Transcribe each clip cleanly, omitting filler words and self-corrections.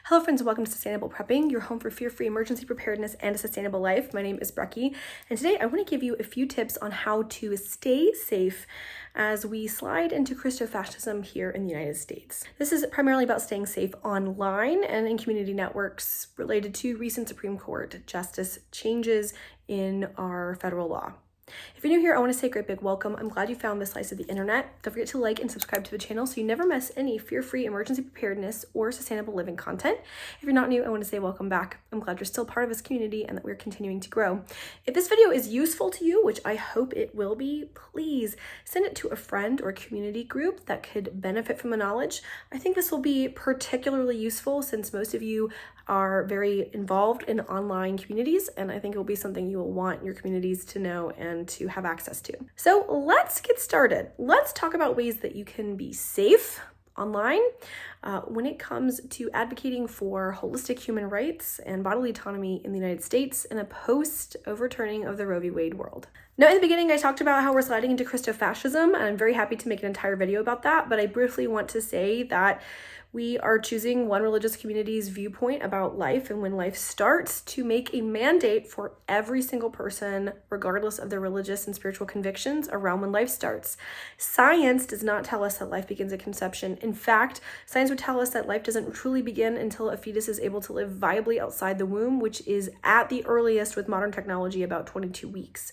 Hello friends, and welcome to Sustainable Prepping, your home for fear-free emergency preparedness and a sustainable life. My name is Brecky, and today I want to give you a few tips on how to stay safe as we slide into Christo-fascism here in the United States. This is primarily about staying safe online and in community networks related to recent Supreme Court justice changes in our federal law. If you're new here, I want to say a great big welcome. I'm glad you found this slice of the internet. Don't forget to like and subscribe to the channel so you never miss any fear-free emergency preparedness or sustainable living content. If you're not new, I want to say welcome back. I'm glad you're still part of this community and that we're continuing to grow. If this video is useful to you, which I hope it will be, please send it to a friend or community group that could benefit from the knowledge. I think this will be particularly useful since most of you are very involved in online communities, and I think it will be something you will want your communities to know and to have access to. So let's get started. Let's talk about ways that you can be safe online when it comes to advocating for holistic human rights and bodily autonomy in the United States in a post-overturning of the Roe v. Wade world. Now, in the beginning, I talked about how we're sliding into Christo-fascism, and I'm very happy to make an entire video about that, but I briefly want to say that we are choosing one religious community's viewpoint about life and when life starts to make a mandate for every single person, regardless of their religious and spiritual convictions, around when life starts. Science does not tell us that life begins at conception. In fact, science would tell us that life doesn't truly begin until a fetus is able to live viably outside the womb, which is at the earliest with modern technology about 22 weeks.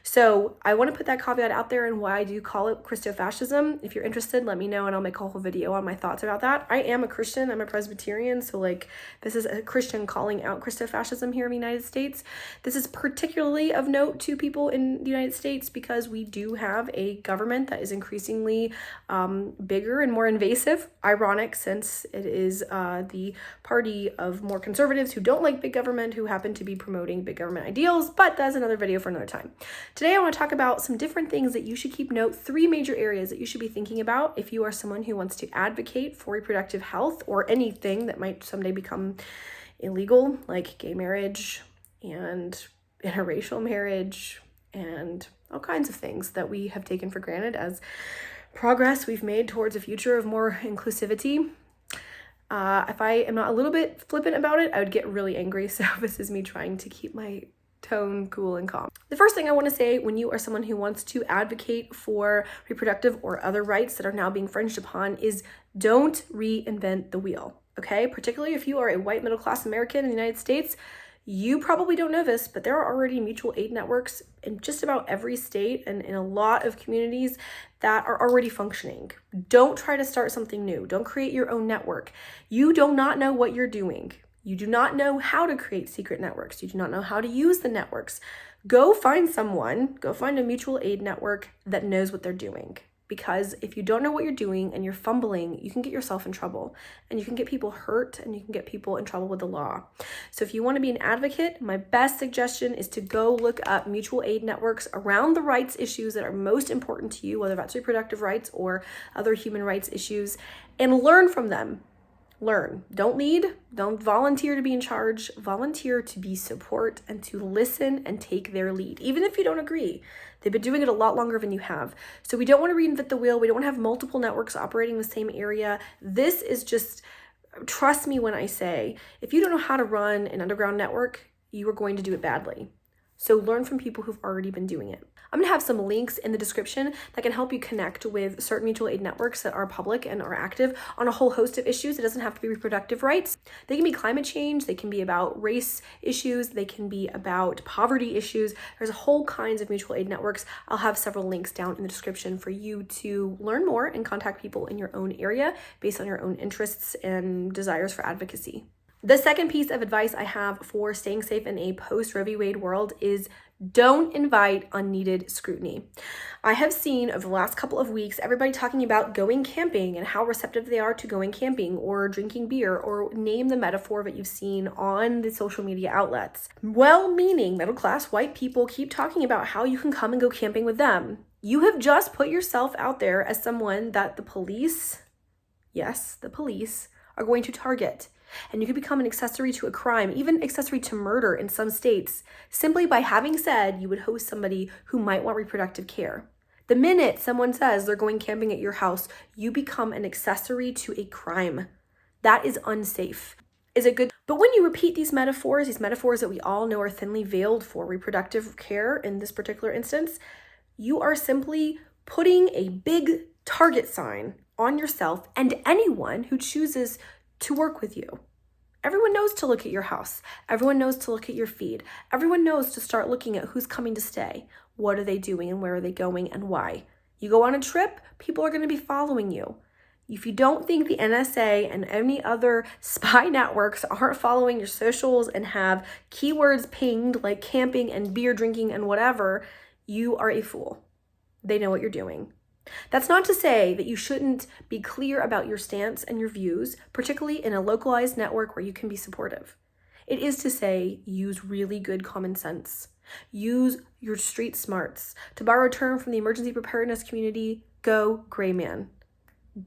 So I want to put that caveat out there and why I do call it Christo-fascism. If you're interested, let me know and I'll make a whole video on my thoughts about that. I am a Christian, I'm a Presbyterian, so this is a Christian calling out Christo-fascism here in the United States. This is particularly of note to people in the United States because we do have a government that is increasingly bigger and more invasive. Ironic, since it is the party of more conservatives who don't like big government, who happen to be promoting big government ideals, but that's another video for another time. Today I want to talk about some different things that you should keep note, 3 major areas that you should be thinking about if you are someone who wants to advocate for reproductive health or anything that might someday become illegal, like gay marriage and interracial marriage and all kinds of things that we have taken for granted as progress we've made towards a future of more inclusivity. If I am not a little bit flippant about it, I would get really angry. So this is me trying to keep my tone cool and calm. The first thing I want to say when you are someone who wants to advocate for reproductive or other rights that are now being infringed upon is don't reinvent the wheel, okay? Particularly if you are a white middle-class American in the United States, you probably don't know this, but there are already mutual aid networks in just about every state and in a lot of communities that are already functioning. Don't try to start something new. Don't create your own network. You do not know what you're doing. You do not know how to create secret networks. You do not know how to use the networks. Go find a mutual aid network that knows what they're doing. Because if you don't know what you're doing and you're fumbling, you can get yourself in trouble and you can get people hurt and you can get people in trouble with the law. So if you want to be an advocate, my best suggestion is to go look up mutual aid networks around the rights issues that are most important to you, whether that's reproductive rights or other human rights issues, and learn from them. Learn. Don't lead. Don't volunteer to be in charge. Volunteer to be support and to listen and take their lead, even if you don't agree. They've been doing it a lot longer than you have. So we don't want to reinvent the wheel. We don't want to have multiple networks operating in the same area. This is just, trust me when I say, if you don't know how to run an underground network, you are going to do it badly. So learn from people who've already been doing it. I'm going to have some links in the description that can help you connect with certain mutual aid networks that are public and are active on a whole host of issues. It doesn't have to be reproductive rights. They can be climate change. They can be about race issues. They can be about poverty issues. There's a whole kinds of mutual aid networks. I'll have several links down in the description for you to learn more and contact people in your own area based on your own interests and desires for advocacy. The second piece of advice I have for staying safe in a post-Roe v. Wade world is don't invite unneeded scrutiny. I have seen over the last couple of weeks, everybody talking about going camping and how receptive they are to going camping or drinking beer or name the metaphor that you've seen on the social media outlets. Well-meaning middle-class white people keep talking about how you can come and go camping with them. You have just put yourself out there as someone that the police, yes, the police, are going to target. And you could become an accessory to a crime, even accessory to murder in some states, simply by having said you would host somebody who might want reproductive care. The minute someone says they're going camping at your house, you become an accessory to a crime. That is unsafe. is a good, but when you repeat these metaphors that we all know are thinly veiled for reproductive care in this particular instance, you are simply putting a big target sign on yourself and anyone who chooses to work with you. Everyone knows to look at your house. Everyone knows to look at your feed. Everyone knows to start looking at who's coming to stay. What are they doing and where are they going and why? You go on a trip, people are going to be following you. If you don't think the NSA and any other spy networks aren't following your socials and have keywords pinged like camping and beer drinking and whatever, you are a fool. They know what you're doing. That's not to say that you shouldn't be clear about your stance and your views, particularly in a localized network where you can be supportive. It is to say, use really good common sense. Use your street smarts. To borrow a term from the emergency preparedness community, go gray man.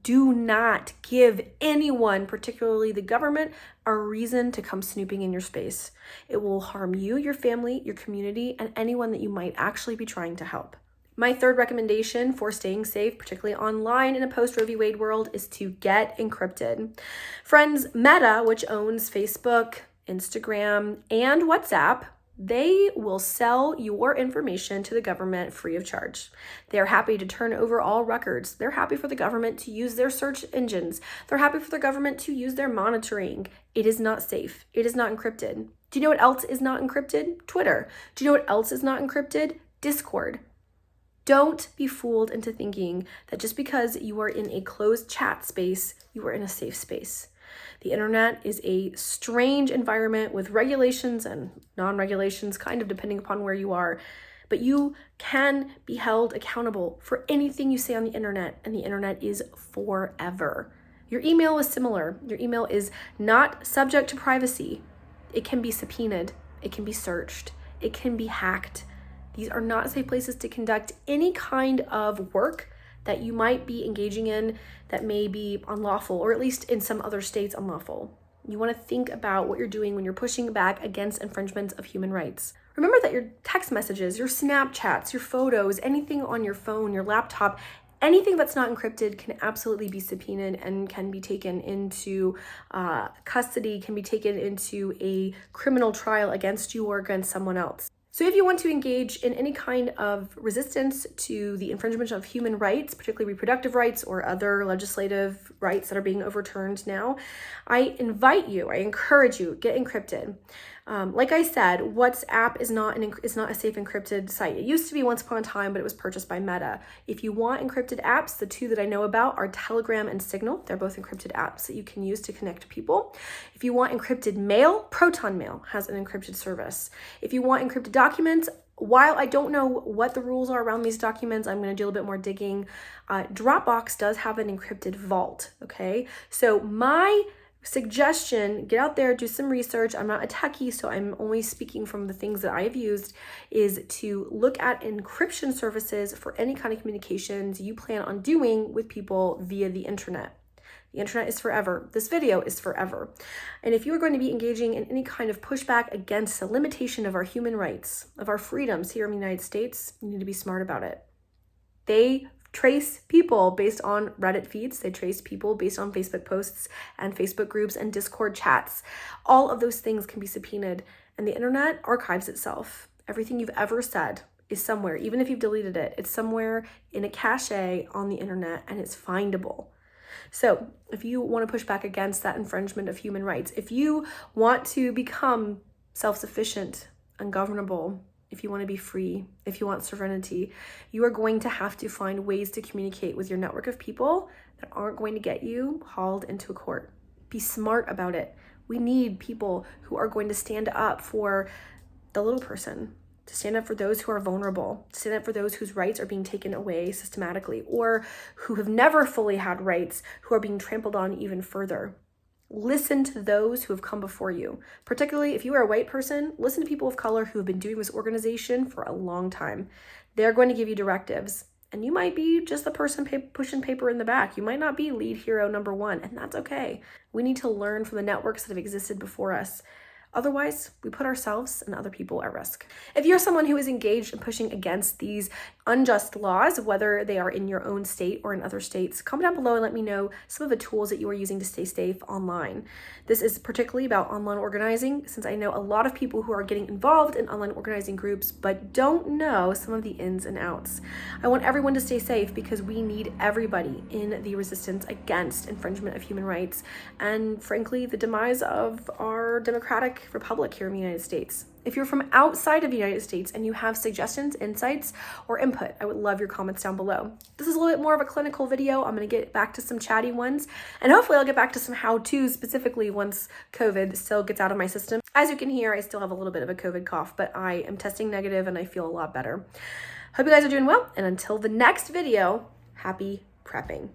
Do not give anyone, particularly the government, a reason to come snooping in your space. It will harm you, your family, your community, and anyone that you might actually be trying to help. My third recommendation for staying safe, particularly online in a post-Roe v. Wade world, is to get encrypted. Friends, Meta, which owns Facebook, Instagram, and WhatsApp, they will sell your information to the government free of charge. They're happy to turn over all records. They're happy for the government to use their search engines. They're happy for the government to use their monitoring. It is not safe. It is not encrypted. Do you know what else is not encrypted? Twitter. Do you know what else is not encrypted? Discord. Don't be fooled into thinking that just because you are in a closed chat space, you are in a safe space. The internet is a strange environment with regulations and non-regulations, kind of depending upon where you are, but you can be held accountable for anything you say on the internet, and the internet is forever. Your email is similar. Your email is not subject to privacy. It can be subpoenaed. It can be searched. It can be hacked. These are not safe places to conduct any kind of work that you might be engaging in that may be unlawful, or at least in some other states unlawful. You want to think about what you're doing when you're pushing back against infringements of human rights. Remember that your text messages, your Snapchats, your photos, anything on your phone, your laptop, anything that's not encrypted can absolutely be subpoenaed and can be taken into custody, can be taken into a criminal trial against you or against someone else. So if you want to engage in any kind of resistance to the infringement of human rights, particularly reproductive rights or other legislative rights that are being overturned now, I encourage you, get encrypted. Like I said, WhatsApp is not a safe encrypted site. It used to be once upon a time, but it was purchased by Meta. If you want encrypted apps, the two that I know about are Telegram and Signal. They're both encrypted apps that you can use to connect people. If you want encrypted mail, Proton Mail has an encrypted service. If you want encrypted documents, while I don't know what the rules are around these documents, I'm going to do a little bit more digging. Dropbox does have an encrypted vault, okay? So my suggestion, get out there, do some research. I'm not a techie, so I'm only speaking from the things that I have used, is to look at encryption services for any kind of communications you plan on doing with people via the internet. The internet is forever. This video is forever. And if you are going to be engaging in any kind of pushback against the limitation of our human rights, of our freedoms here in the United States, you need to be smart about it. They trace people based on Reddit feeds. They trace people based on Facebook posts and Facebook groups and Discord chats. All of those things can be subpoenaed, and the internet archives itself. Everything you've ever said is somewhere, even if you've deleted it, it's somewhere in a cache on the internet, and it's findable. So if you want to push back against that infringement of human rights, if you want to become self-sufficient, ungovernable, if you want to be free, if you want sovereignty, you are going to have to find ways to communicate with your network of people that aren't going to get you hauled into a court. Be smart about it. We need people who are going to stand up for the little person, to stand up for those who are vulnerable, to stand up for those whose rights are being taken away systematically, or who have never fully had rights, who are being trampled on even further. Listen to those who have come before you. Particularly if you are a white person, listen to people of color who have been doing this organization for a long time. They're going to give you directives, and you might be just the person pushing paper in the back. You might not be lead hero number one, and that's okay. We need to learn from the networks that have existed before us. Otherwise, we put ourselves and other people at risk. If you're someone who is engaged in pushing against these unjust laws, whether they are in your own state or in other states, comment down below and let me know some of the tools that you are using to stay safe online. This is particularly about online organizing, since I know a lot of people who are getting involved in online organizing groups but don't know some of the ins and outs. I want everyone to stay safe because we need everybody in the resistance against infringement of human rights and, frankly, the demise of our democratic republic here in the United States. If you're from outside of the United States and you have suggestions, insights, or input, I would love your comments down below. This is a little bit more of a clinical video. I'm going to get back to some chatty ones, and hopefully I'll get back to some how-tos specifically once COVID still gets out of my system. As you can hear, I still have a little bit of a COVID cough, but I am testing negative and I feel a lot better. Hope you guys are doing well, and until the next video, happy prepping.